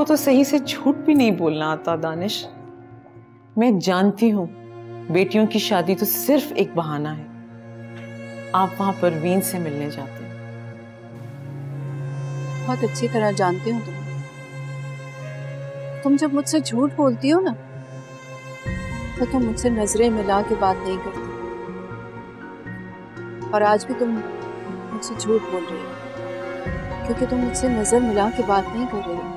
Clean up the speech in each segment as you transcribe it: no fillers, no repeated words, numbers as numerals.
तो सही से झूठ भी नहीं बोलना आता दानिश। मैं जानती हूँ बेटियों की शादी तो सिर्फ एक बहाना है। आप वहां परवीन से मिलने जाते हैं। बहुत अच्छी तरह जानती हूँ तुम्हें। तुम जब मुझसे झूठ बोलती हो ना तो तुम मुझसे नजरें मिला के बात नहीं करती, और आज भी तुम मुझसे झूठ बोल रही हो क्योंकि तुम मुझसे नजर मिला के बात नहीं कर रही हो।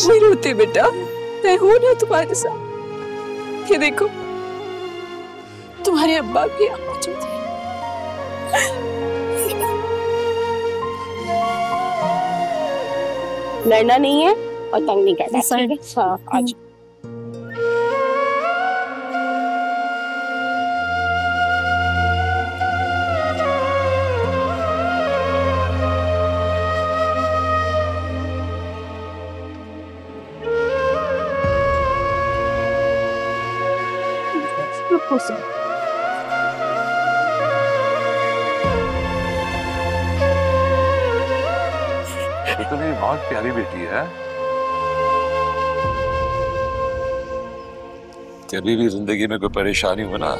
नहीं रोते बेटा, मैं हूं ना तुम्हारे साथ। ये देखो तुम्हारे अब्बा भी मौजूद है। लड़ना नहीं है और तंग नहीं करना, ठीक है? हाँ, आज खुश रहो। तो मेरी बहुत प्यारी बेटी है। कभी भी जिंदगी में कोई परेशानी हो ना,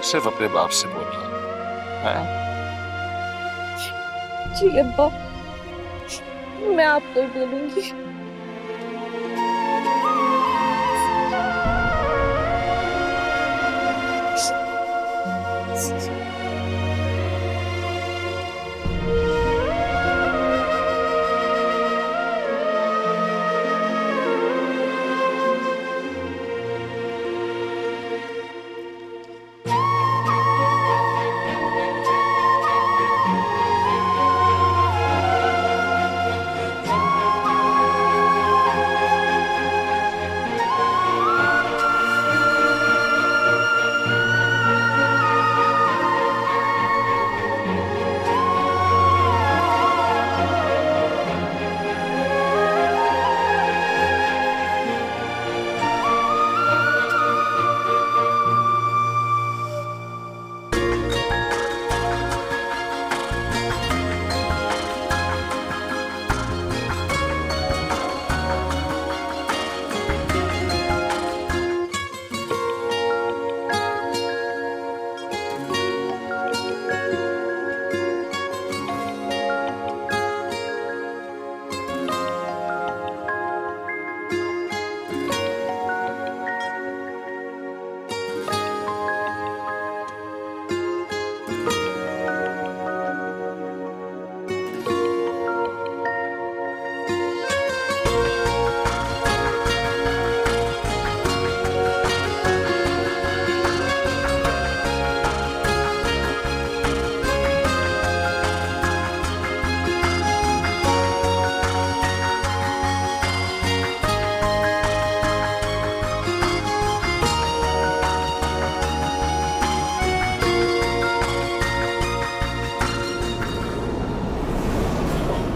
सिर्फ अपने बाप से बोलना है। जी अब्बा, मैं आपको ही बोलूंगी।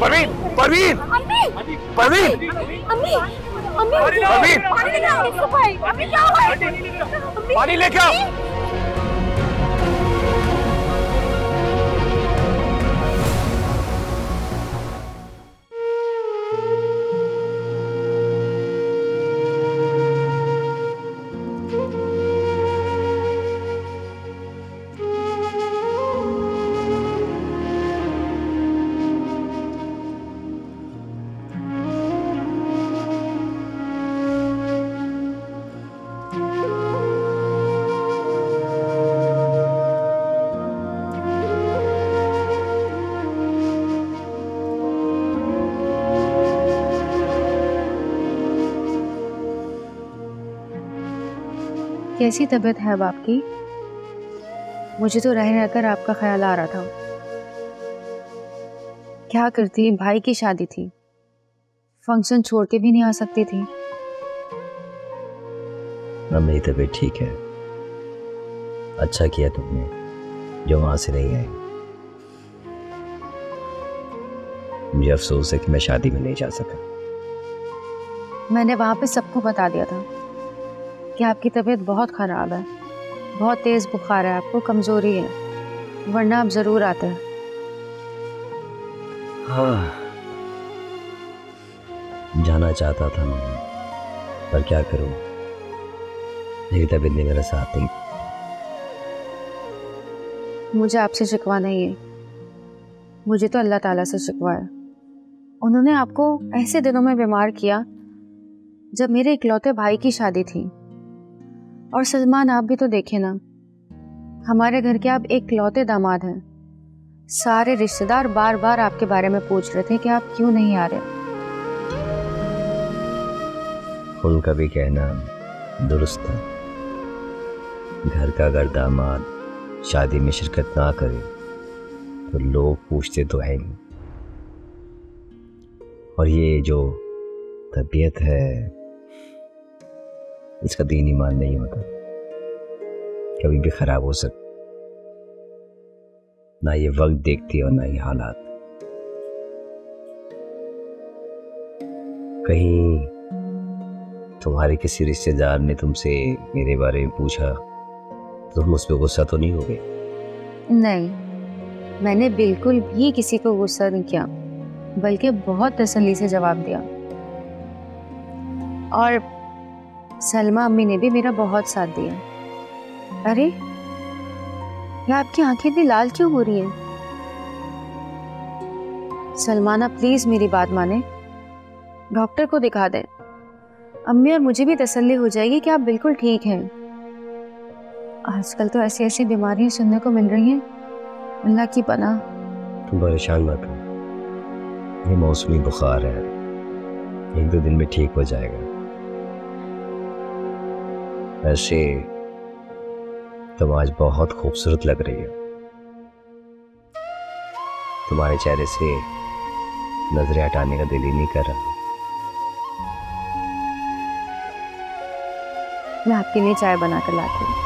परवीन, परवीन, परवीन, अम्मी, अम्मी, परवीन, अम्मी क्या हुआ है? पानी लेके आओ। कैसी तबीयत है अब आपकी? मुझे तो रह रहकर आपका ख्याल आ रहा था। क्या करती, भाई की शादी थी, फंक्शन छोड़ के भी नहीं आ सकती थी। अब मेरी तबीयत ठीक है। अच्छा किया तुमने जो वहां से नहीं आई। मुझे अफसोस है कि मैं शादी में नहीं जा सका। मैंने वहां पे सबको बता दिया था कि आपकी तबीयत बहुत खराब है, बहुत तेज बुखार है, आपको कमजोरी है, वरना आप जरूर आते हैं। हाँ, जाना चाहता था मैं, पर क्या करूं, मेरी तबीयत ने मेरा साथ नहीं। मुझे आपसे शिकवा नहीं है, मुझे तो अल्लाह ताला से शिकवा है। उन्होंने आपको ऐसे दिनों में बीमार किया जब मेरे इकलौते भाई की शादी थी। और सलमान, आप भी तो देखे ना, हमारे घर के आप इकलौते दामाद हैं। सारे रिश्तेदार बार बार आपके बारे में पूछ रहे थे कि आप क्यों नहीं आ रहे। उनका भी कहना दुरुस्त था। घर का अगर दामाद शादी में शिरकत ना करे तो लोग पूछते तो है नहीं। और ये जो तबीयत है, इसका दीन ईमान नहीं होता, कभी भी खराब हो सकता। ना ये वक्त देखती और ना ये हालात। कहीं तुम्हारे किसी रिश्तेदार ने तुमसे मेरे बारे में पूछा तो तुम उस पर गुस्सा तो नहीं होगे? नहीं, मैंने बिल्कुल भी किसी को गुस्सा नहीं किया, बल्कि बहुत तसल्ली से जवाब दिया। और सलमा अम्मी ने भी मेरा बहुत साथ दिया। अरे, ये आपकी आंखें इतनी लाल क्यों हो रही हैं? सलमाना प्लीज मेरी बात माने, डॉक्टर को दिखा दें। अम्मी और मुझे भी तसल्ली हो जाएगी कि आप बिल्कुल ठीक हैं। आजकल तो ऐसी ऐसी बीमारियां सुनने को मिल रही हैं, अल्लाह की पनाह। तुम परेशान मत हो, ये मौसमी बुखार है, 1-2 दिन में ठीक हो जाएगा। वैसे तुम आज बहुत खूबसूरत लग रही हो। तुम्हारे चेहरे से नजरें हटाने का दिल ही नहीं कर रहा। मैं आपके लिए चाय बना कर लाती हूँ।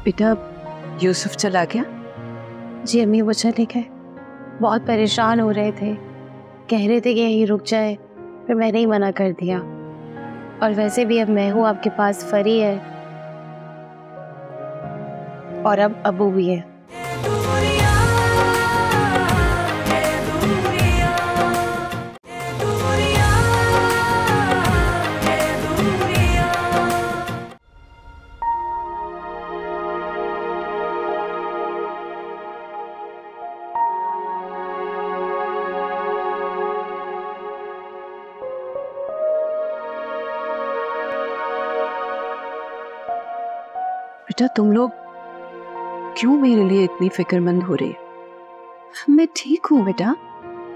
बेटा, यूसुफ चला गया? जी अम्मी, वो चले गए। बहुत परेशान हो रहे थे, कह रहे थे कि यहीं रुक जाए, फिर मैंने ही मना कर दिया। और वैसे भी अब मैं हूँ आपके पास, फरी है और अब अबू भी है। बेटा, तुम लोग क्यों मेरे लिए इतनी फिक्रमंद हो रही है? मैं ठीक हूँ बेटा।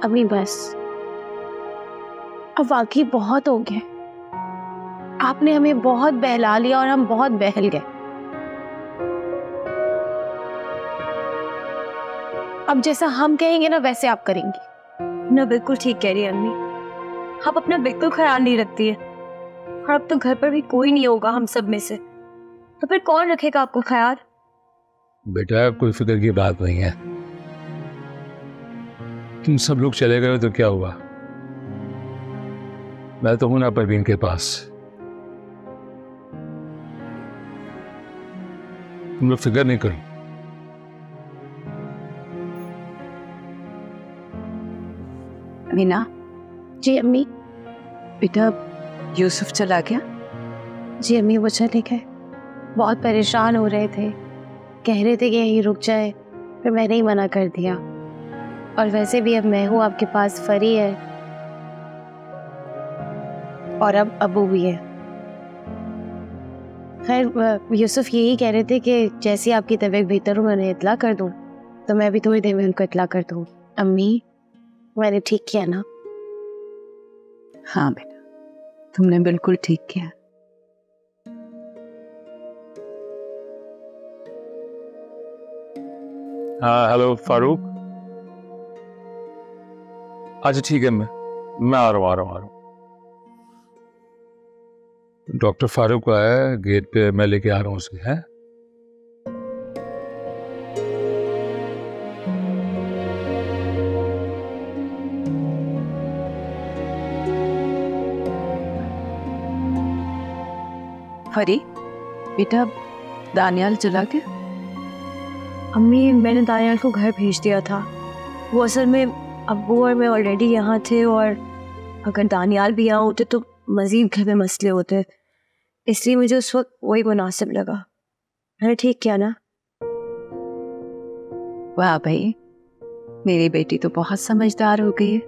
अम्मी बस, अब वाकई बहुत हो गया। आपने हमें बहुत बहला लिया और हम बहुत बहल गए। अब जैसा हम कहेंगे ना वैसे आप करेंगी ना। बिल्कुल ठीक कह रही है अम्मी, आप अपना बिल्कुल ख्याल नहीं रखती है। और अब तो घर पर भी कोई नहीं होगा हम सब में से, तो फिर कौन रखेगा आपको ख्याल? बेटा, कोई फिक्र की बात नहीं है। तुम सब लोग चले गए तो क्या हुआ, मैं तो हूं ना परवीन के पास। तुम लोग फिक्र नहीं करो। मीना। जी अम्मी। बेटा, यूसुफ चला गया? जी अम्मी, वो चले गए। बहुत परेशान हो रहे थे, कह रहे थे कि यहीं रुक जाए, फिर मैंने ही मना कर दिया। और वैसे भी अब मैं हूँ आपके पास, फरी है और अब अबू भी है। खैर, यूसुफ यही कह रहे थे कि जैसी आपकी तबीयत बेहतर हो मैं उन्हें इत्ला कर दूँ, तो मैं भी थोड़ी देर में उनको इत्ला कर दूँ। अम्मी, मैंने ठीक किया ना? हाँ बेटा, तुमने बिल्कुल ठीक किया। हाँ, हेलो फारूक। अच्छा ठीक है, मैं आ रहा हूँ। डॉक्टर फारूक आया है, गेट पे मैं लेके आ रहा हूँ उसे। हैं? फरी, बेटा दानियाल चला गया? अम्मी, मैंने दानियाल को घर भेज दिया था। वो असल में अब्बू और मैं ऑलरेडी यहाँ थे, और अगर दानियाल भी यहाँ होते तो मजीद घर में मसले होते, इसलिए मुझे उस वक्त वही मुनासिब लगा। मैंने ठीक किया ना? वाह भाई, मेरी बेटी तो बहुत समझदार हो गई है।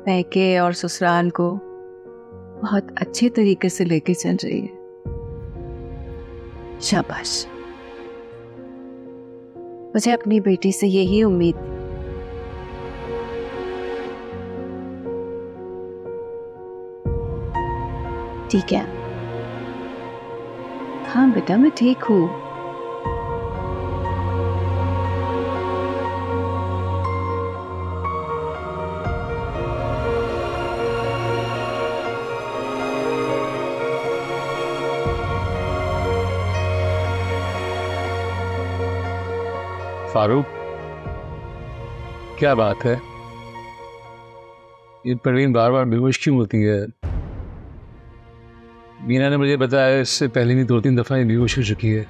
पैके और ससुराल को बहुत अच्छे तरीके से लेके चल रही है। शाबाश। मुझे अपनी बेटी से यही उम्मीद थी। ठीक है। हाँ बेटा, मैं ठीक हूँ। फारूक, क्या बात है? ये परवीन बार बार बेहोश क्यों होती है? मीना ने मुझे बताया इससे पहले भी 2-3 दफ़ा ये बेहोश हो चुकी है।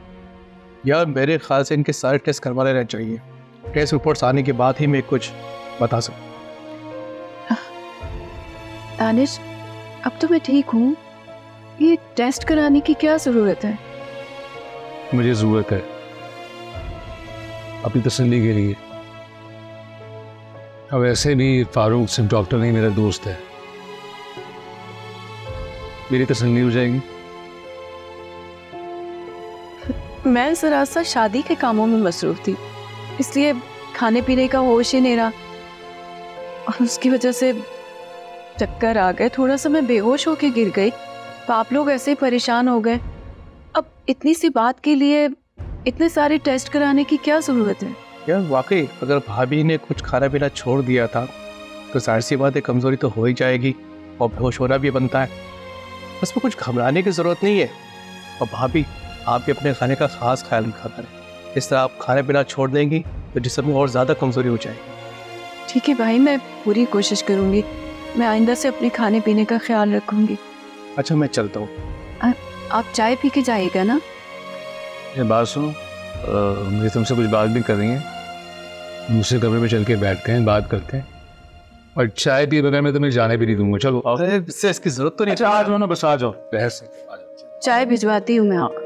यार मेरे ख्याल से इनके सारे टेस्ट करवा लेना चाहिए। टेस्ट रिपोर्ट्स आने के बाद ही मैं कुछ बता सकूँ। दानिश, अब तो मैं ठीक हूँ। ये टेस्ट कराने की क्या ज़रूरत है? मुझे ज़रूरत है अपनी तसल्ली के लिए। अब ऐसे भी फारूक सिर्फ डॉक्टर नहीं, मेरा दोस्त है। मेरी तसल्ली हो जाएगी। मैं जरा सा शादी के कामों में मसरूफ थी, इसलिए खाने पीने का होश ही नहीं रहा और उसकी वजह से चक्कर आ गए। थोड़ा सा मैं बेहोश होके गिर गई तो आप लोग ऐसे ही परेशान हो गए। अब इतनी सी बात के लिए इतने सारे टेस्ट कराने की क्या ज़रूरत है? यार वाकई अगर भाभी ने कुछ खाना पीना छोड़ दिया था तो जाहिर सी बात है कमज़ोरी तो हो ही जाएगी और बेहोश होना भी बनता है। बस में कुछ घबराने की ज़रूरत नहीं है। और भाभी, आप भी अपने खाने का ख़ास ख्याल रखा करें। इस तरह आप खाना पीना छोड़ देंगी तो जिस्म में और ज़्यादा कमज़ोरी हो जाएगी। ठीक है भाई, मैं पूरी कोशिश करूँगी। मैं आइंदा से अपने खाने पीने का ख्याल रखूँगी। अच्छा मैं चलता हूँ। आप चाय पी के जाइएगा ना? ये बात सुनो, मुझे तुमसे कुछ बात भी करनी है। दूसरे कमरे में चल के बैठते हैं, बात करते हैं। और चाय पिए बगैर मैं तुम्हें जाने भी नहीं दूंगा। चलो आओ। इससे इसकी जरूरत तो नहीं। अच्छा आ जाओ ना, बस आ जाओ। बहस चाय भिजवाती हूँ मैं। आप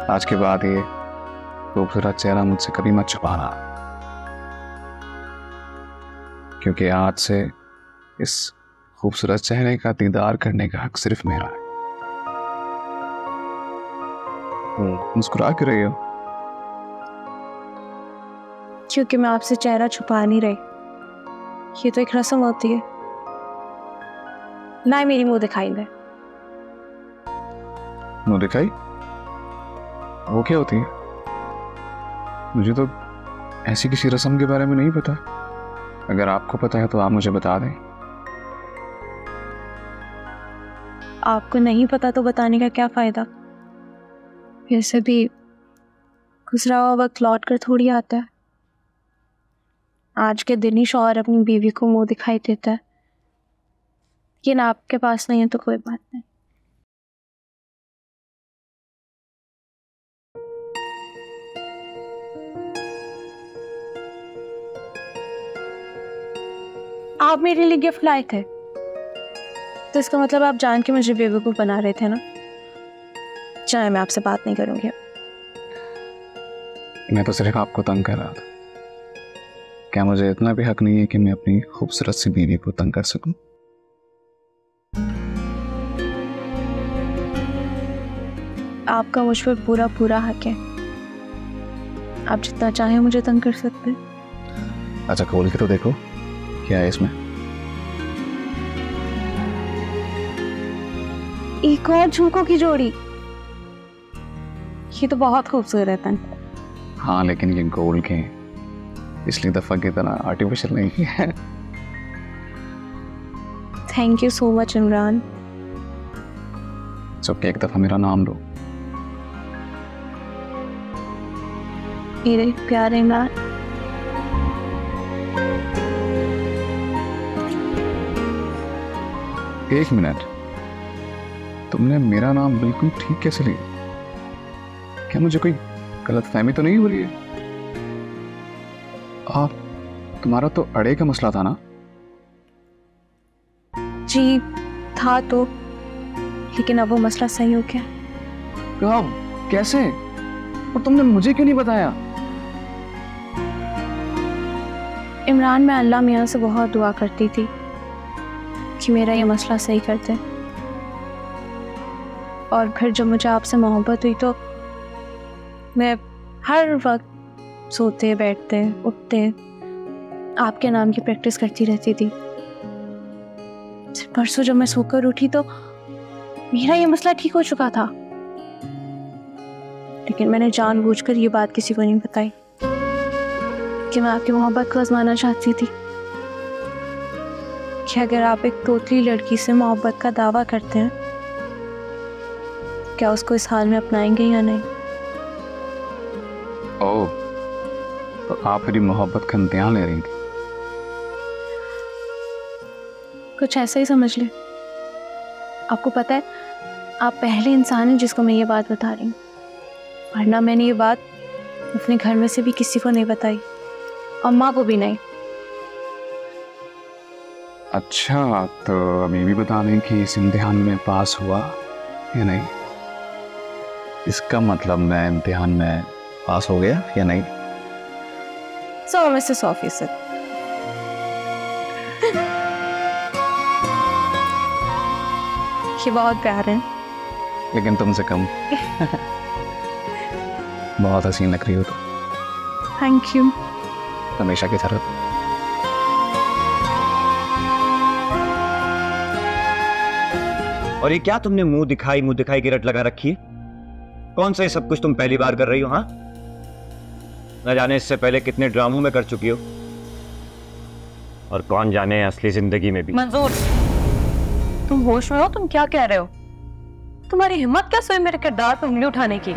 आज के बाद ये खूबसूरत चेहरा मुझसे कभी मत छुपाना, क्योंकि आज से इस खूबसूरत चेहरे का दीदार करने का हक सिर्फ मेरा है। मुस्कुरा क्यों रही हो? क्योंकि मैं आपसे चेहरा छुपा नहीं रही। ये तो एक रस्म होती है ना। मेरी मुंह दिखाई दे। मुंह दिखाई? वो क्या होती है? मुझे तो ऐसी किसी रस्म के बारे में नहीं पता। अगर आपको पता है तो आप मुझे बता दें। आपको नहीं पता तो बताने का क्या फायदा? वैसे भी गुजरा हुआ वक्त लौट कर थोड़ी आता है। आज के दिन ही शौहर अपनी बीवी को मुंह दिखाई देता है। लेकिन आपके पास नहीं है तो कोई बात नहीं। आप मेरे लिए गिफ्ट लाए थे तो इसका मतलब आप जान के मुझे बेवकूफ़ बना रहे थे ना। चाहे मैं आपसे बात नहीं करूंगी। मैं तो सिर्फ आपको तंग कर रहा था। क्या मुझे इतना भी हक नहीं है कि मैं अपनी खूबसूरत सी बीवी को तंग कर सकूं? आपका मुझ पर पूरा पूरा हक है। आप जितना चाहें मुझे तंग कर सकते हैं। अच्छा खोल के तो देखो क्या है इसमें। एक और झुमकों की जोड़ी। ये तो बहुत खूबसूरत है। हाँ लेकिन ये गोल्ड के हैं, पिछली दफा की तरह आर्टिफिशियल नहीं है। Thank you so much Imran. एक दफा मेरा नाम लो। मेरे प्यारे इमरान। एक मिनट, तुमने मेरा नाम बिल्कुल ठीक कैसे लिया? क्या मुझे कोई गलतफहमी तो नहीं हो रही है? तुम्हारा तो अड़े का मसला था ना? जी था तो, लेकिन अब वो मसला सही हो गया। कब? कैसे? और तुमने मुझे क्यों नहीं बताया? इमरान, मैं अल्लाह मियाँ से बहुत दुआ करती थी कि मेरा ये मसला सही कर दे। और फिर जब मुझे आपसे मोहब्बत हुई तो मैं हर वक्त सोते बैठते उठते आपके नाम की प्रैक्टिस करती रहती थी। परसों जब मैं सोकर उठी तो मेरा ये मसला ठीक हो चुका था, लेकिन मैंने जानबूझकर ये बात किसी को नहीं बताई कि मैं आपकी मोहब्बत को आजमाना चाहती थी कि अगर आप एक तोतली लड़की से मोहब्बत का दावा करते हैं, क्या उसको इस हाल में अपनाएंगे या नहीं। ओह, तो आप मेरी मोहब्बत का इम्तिहान ले रही थी? कुछ ऐसा ही समझ ले। आपको पता है, आप पहले इंसान हैं जिसको मैं ये बात बता रही हूँ, वरना मैंने ये बात अपने घर में से भी किसी को नहीं बताई, अम्मा को भी नहीं। अच्छा, तो अब ये भी बता दें कि इस इम्तिहान में पास हुआ या नहीं? इसका मतलब मैं इम्तिहान में पास हो गया या नहीं? 100 में से 100%। ये बहुत प्यार है, लेकिन तुमसे कम। बहुत हसीन लग रही हो तुम। Thank you. हमेशा की तरह। और ये क्या तुमने मुंह दिखाई की रट लगा रखी है? कौन सा ये सब कुछ तुम पहली बार कर रही हो? हाँ, न जाने इससे पहले कितने ड्रामों में कर चुकी हो, और कौन जाने असली जिंदगी में भी। मंजूर, तुम होश में हो? तुम क्या कह रहे हो? तुम्हारी हिम्मत कैसे हुई मेरे किरदार पे उंगली उठाने की?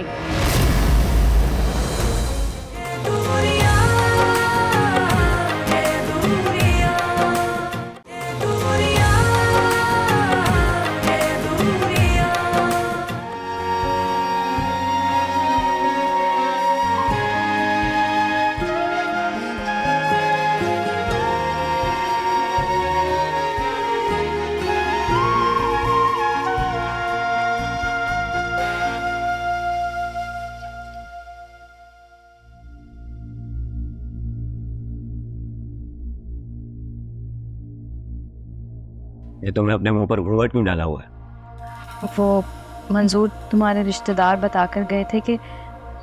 ये तुमने अपने मुंह पर घूंघट क्यों डाला हुआ है? वो मंजूर तुम्हारे रिश्तेदार बताकर गए थे कि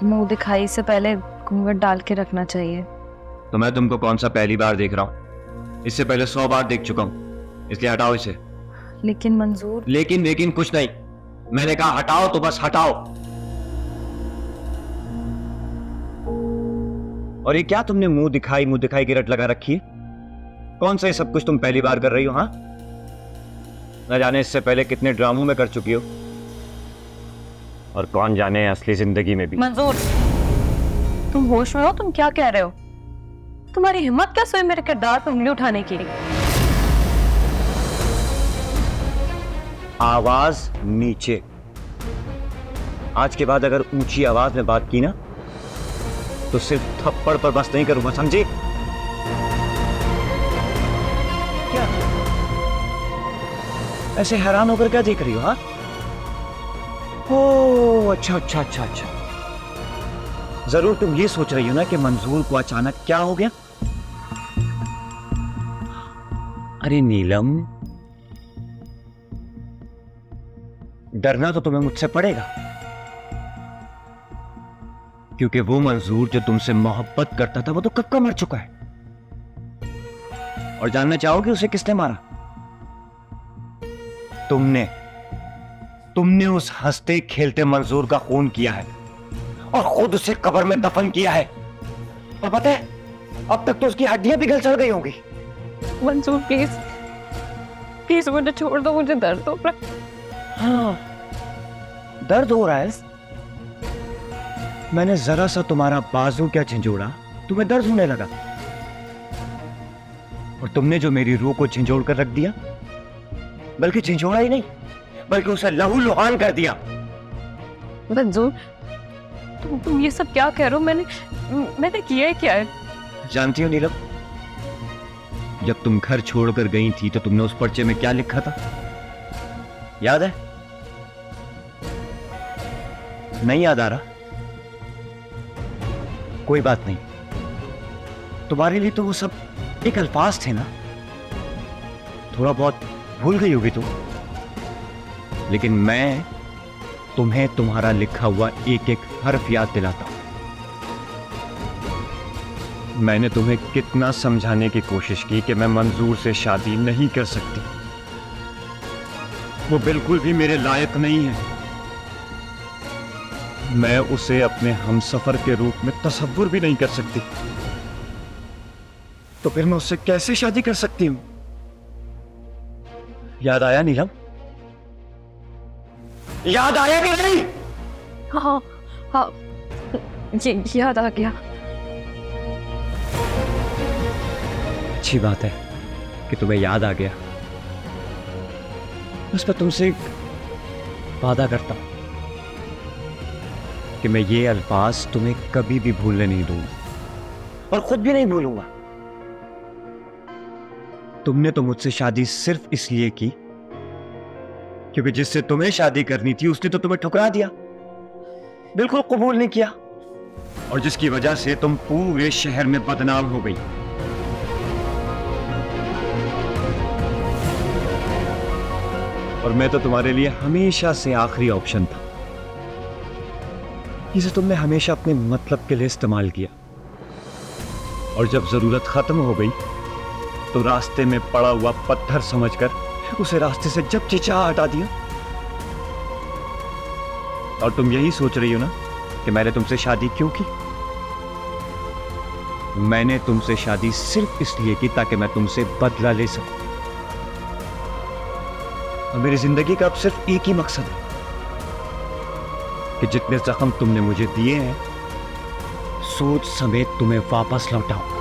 मुंह दिखाई से पहले घूंघट डाल के रखना चाहिए। तो मैं तुमको कौन सा पहली बार देख रहा हूँ? इससे पहले 100 बार देख चुका हूँ, इसलिए हटाओ इसे। लेकिन मंजूर। लेकिन कुछ नहीं, मैंने कहा हटाओ तो बस हटाओ। और ये क्या तुमने मुंह दिखाई की रट लगा रखी है? कौन सा ये सब कुछ तुम पहली बार कर रही हो? हाँ, न जाने इससे पहले कितने ड्रामों में कर चुकी हो, और कौन जाने असली जिंदगी में भी। मंजूर, तुम होश में हो? तुम क्या कह रहे हो? तुम्हारी हिम्मत कैसे हुई मेरे किरदार पे उंगली उठाने की? आवाज नीचे। आज के बाद अगर ऊंची आवाज में बात की ना, तो सिर्फ थप्पड़ पर बस नहीं करूंगा, समझी? क्या ऐसे हैरान होकर क्या देख रही हो? हाँ, ओह अच्छा। जरूर तुम ये सोच रही हो ना कि मंजूर को अचानक क्या हो गया। अरे नीलम, डरना तो तुम्हें मुझसे पड़ेगा, क्योंकि वो मंजूर जो तुमसे मोहब्बत करता था वो तो कब का मर चुका है। और जानना चाहोगे उसे किसने मारा? तुमने उस हंसते खेलते मंजूर का खून किया है और खुद उसे कब्र में दफन किया है। और पता है, अब तक तो उसकी हड्डियां पिघल चढ़ गई होंगी। मंजूर प्लीज मुझे छोड़ दो, मुझे दर्द हो रहा है। हाँ, दर्द हो रहा है, मैंने जरा सा तुम्हारा बाजू क्या झंझोड़ा, तुम्हें दर्द होने लगा, और तुमने जो मेरी रूह को झंझोड़ कर रख दिया, बल्कि झंझोड़ा ही नहीं बल्कि उसे लहू लुहान कर दिया। मंजूर, तुम ये सब क्या कह रहे हो? मैंने किया है क्या है? जानती हो नीलम, जब तुम घर छोड़कर गई थी तो तुमने उस पर्चे में क्या लिखा था, याद है? नहीं याद आ रहा? कोई बात नहीं, तुम्हारे लिए तो वो सब एक अल्फाज थे ना, थोड़ा बहुत भूल गई होगी तुम, लेकिन मैं तुम्हें तुम्हारा लिखा हुआ एक एक हर्फ याद दिलाता हूं। मैंने तुम्हें कितना समझाने की कोशिश की कि मैं मंजूर से शादी नहीं कर सकती, वो बिल्कुल भी मेरे लायक नहीं है, मैं उसे अपने हमसफर के रूप में तसव्वुर भी नहीं कर सकती, तो फिर मैं उससे कैसे शादी कर सकती हूं? याद आया नीलम? याद आया कि नहीं? हाँ हाँ, याद आ गया। अच्छी बात है कि तुम्हें याद आ गया। बस मैं तुमसे एक वादा करता हूं कि मैं ये अल्फाज तुम्हें कभी भी भूलने नहीं दूंगा और खुद भी नहीं भूलूंगा। तुमने तो मुझसे शादी सिर्फ इसलिए की क्योंकि जिससे तुम्हें शादी करनी थी उसने तो तुम्हें ठुकरा दिया, बिल्कुल कबूल नहीं किया, और जिसकी वजह से तुम पूरे शहर में बदनाम हो गई। और मैं तो तुम्हारे लिए हमेशा से आखिरी ऑप्शन था, जिसे तुमने हमेशा अपने मतलब के लिए इस्तेमाल किया, और जब जरूरत खत्म हो गई तो रास्ते में पड़ा हुआ पत्थर समझकर उसे रास्ते से जब चिचा हटा दिया। और तुम यही सोच रही हो ना कि मैंने तुमसे शादी क्यों की? मैंने तुमसे शादी सिर्फ इसलिए की ताकि मैं तुमसे बदला ले सकूं, और मेरी जिंदगी का अब सिर्फ एक ही मकसद है कि जितने जख्म तुमने मुझे दिए हैं सोच समेत तुम्हें वापस लौटाऊं।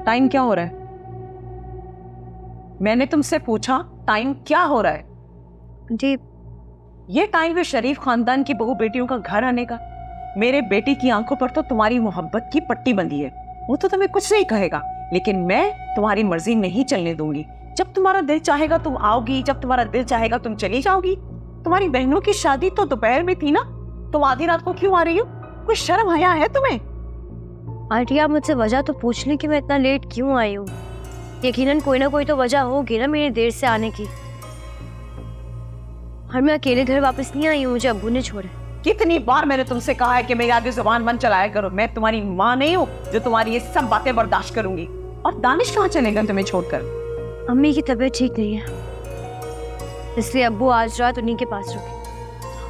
टाइम क्या हो रहा है? मैंने तुमसे पूछा टाइम क्या हो रहा है? जी, ये टाइम है शरीफ खानदान की बहू बेटियों का घर आने का। मेरे बेटी की आंखों पर तो तुम्हारी मोहब्बत की पट्टी बंधी है, वो तो तुम्हें कुछ नहीं कहेगा, लेकिन मैं तुम्हारी मर्जी नहीं चलने दूंगी। जब तुम्हारा दिल चाहेगा तुम आओगी, जब तुम्हारा दिल चाहेगा तुम चली जाओगी। तुम्हारी बहनों की शादी तो दोपहर में थी ना, तुम आधी रात को क्यों आ रही हो? कोई शर्म हया है तुम्हें? आंटी आप मुझसे वजह तो पूछ लें कि मैं इतना लेट क्यों आई हूँ। यकीनन कोई ना कोई तो वजह होगी ना मेरे देर से आने की। और मैं अकेले घर वापस नहीं आई हूँ, मुझे अब्बू ने छोड़ा। कितनी बार मैंने तुमसे कहा है कि मेरी आगे जुबान बंद चलाया करो। मैं तुम्हारी माँ नहीं हूँ जो तुम्हारी ये सब बातें बर्दाश्त करूंगी। और दानिश कहाँ चलेगा तुम्हें छोड़कर? अम्मी की तबीयत ठीक नहीं है, इसलिए अब्बू आज रात उन्हीं के पास रुके।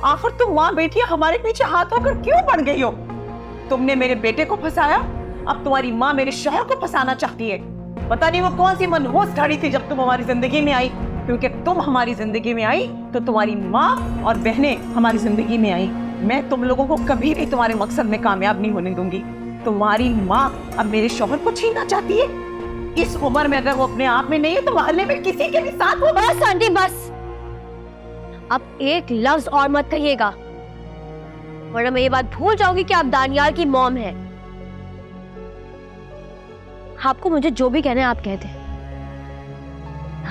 आखिर तुम माँ बेटियां हमारे पीछे हाथ होकर क्यों पड़ गई हो? तुमने मेरे बेटे को फंसाया, अब तुम्हारी माँ मेरे शौहर को फंसाना चाहती है। पता नहीं वो कौन सी मनहूस घड़ी थी जब तुम हमारी जिंदगी में आई, क्योंकि तुम हमारी जिंदगी में आई तो तुम्हारी माँ और बहनें हमारी जिंदगी में आई। मैं तुम लोगों को कभी भी तुम्हारे मकसद में कामयाब नहीं होने दूंगी। तुम्हारी माँ अब मेरे शौहर को छीनना चाहती है। इस उम्र में अगर वो अपने आप में नहीं है तो मोहल्ले में किसी के भी साथ हो। बस आंटी बस, अब एक लफ्ज और मत कहिएगा, वरना मैं ये बात भूल जाऊंगी कि आप दानियाल की मॉम है। आपको मुझे जो भी कहना है आप कह दें।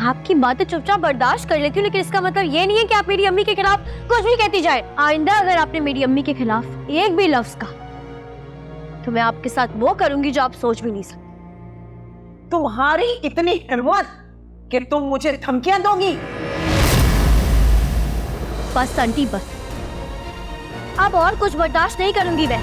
आपकी बातें चुपचाप बर्दाश्त कर लेती हूँ, लेकिन इसका मतलब ये नहीं है कि आप मेरी अम्मी के खिलाफ कुछ भी कहती जाए। आइंदा अगर आपने मेरी अम्मी के खिलाफ एक भी लफ्ज कहा तो मैं आपके साथ वो करूंगी जो आप सोच भी नहीं सकते। तुम्हारी इतनी हिम्मत कि तुम मुझे धमकियां दोगी? बस आंटी बस, अब और कुछ बर्दाश्त नहीं करूंगी मैं।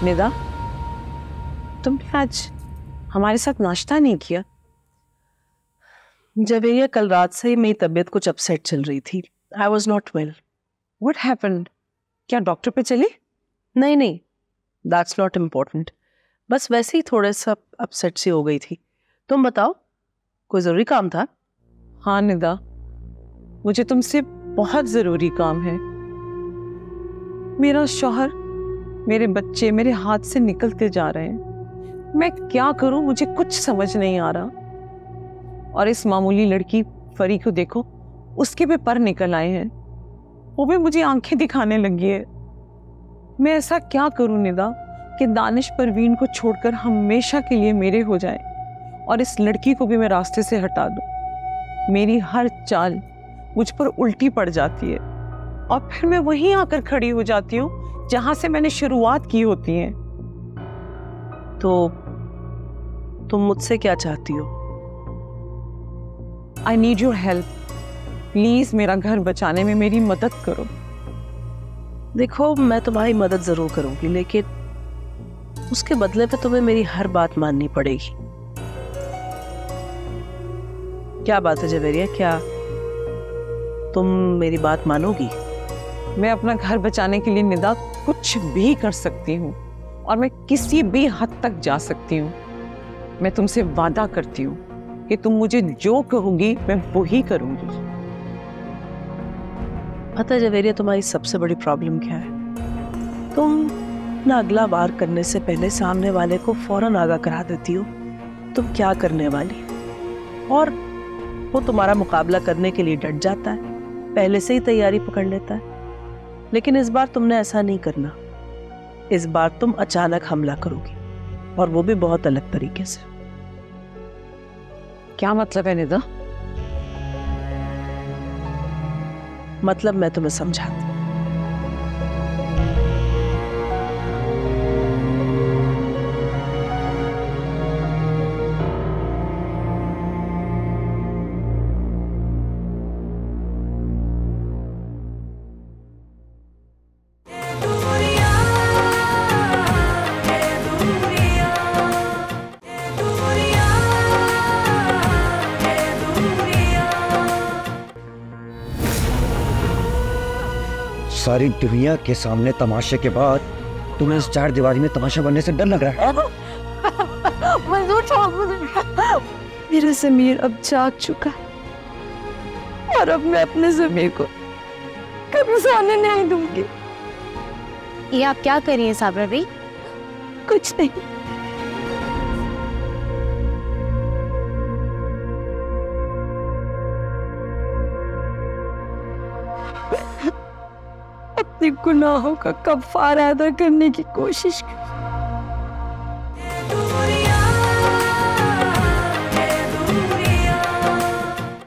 निदा, तुमने आज हमारे साथ नाश्ता नहीं किया? जवेरिया, कल रात से ही मेरी तबीयत कुछ अपसेट चल रही थी। I was not well. What happened? क्या डॉक्टर पे चली? नहीं, दैट्स नॉट इम्पोर्टेंट, बस वैसे ही थोड़ा सा अपसेट सी हो गई थी। तुम बताओ, कोई ज़रूरी काम था? हाँ निदा, मुझे तुमसे बहुत ज़रूरी काम है। मेरा शौहर, मेरे बच्चे मेरे हाथ से निकलते जा रहे हैं। मैं क्या करूं, मुझे कुछ समझ नहीं आ रहा। और इस मामूली लड़की फरी को देखो, उसके भी पर निकल आए हैं, वो भी मुझे आंखें दिखाने लगी है। मैं ऐसा क्या करूं निदा कि दानिश परवीन को छोड़कर हमेशा के लिए मेरे हो जाए और इस लड़की को भी मैं रास्ते से हटा दूं। मेरी हर चाल मुझ पर उल्टी पड़ जाती है और फिर मैं वहीं आकर खड़ी हो जाती हूँ जहां से मैंने शुरुआत की होती है। तो तुम मुझसे क्या चाहती हो? I need your help, please मेरा घर बचाने में मेरी मदद करो। देखो, मैं तुम्हारी मदद जरूर करूंगी, लेकिन उसके बदले पे तुम्हें मेरी हर बात माननी पड़ेगी। क्या बात है जवेरिया, क्या तुम मेरी बात मानोगी? मैं अपना घर बचाने के लिए निदा कुछ भी कर सकती हूँ और मैं किसी भी हद तक जा सकती हूँ। मैं तुमसे वादा करती हूँ कि तुम मुझे जो कहोगी मैं वो ही करूंगी। पता है जवेरिया, तुम्हारी सबसे बड़ी प्रॉब्लम क्या है? तुम ना अगला वार करने से पहले सामने वाले को फौरन आगाह करा देती हो तुम क्या करने वाली, और वो तुम्हारा मुकाबला करने के लिए डट जाता है, पहले से ही तैयारी पकड़ लेता है। लेकिन इस बार तुमने ऐसा नहीं करना। इस बार तुम अचानक हमला करोगी, और वो भी बहुत अलग तरीके से। क्या मतलब है निदा? मतलब मैं तुम्हें समझाती। सारी दुनिया के सामने तमाशे के बाद तुम्हें इस चार दीवारी में तमाशा बनने से डर लग रहा है? मेरा ज़मीर अब जाग चुका है और अब मैं अपने ज़मीर को कभी सोने नहीं दूंगी। ये आप क्या कर रही हैं साबरा भाई? कुछ नहीं, अपने गुनाहों का कफ़ारा अदा करने की कोशिश कर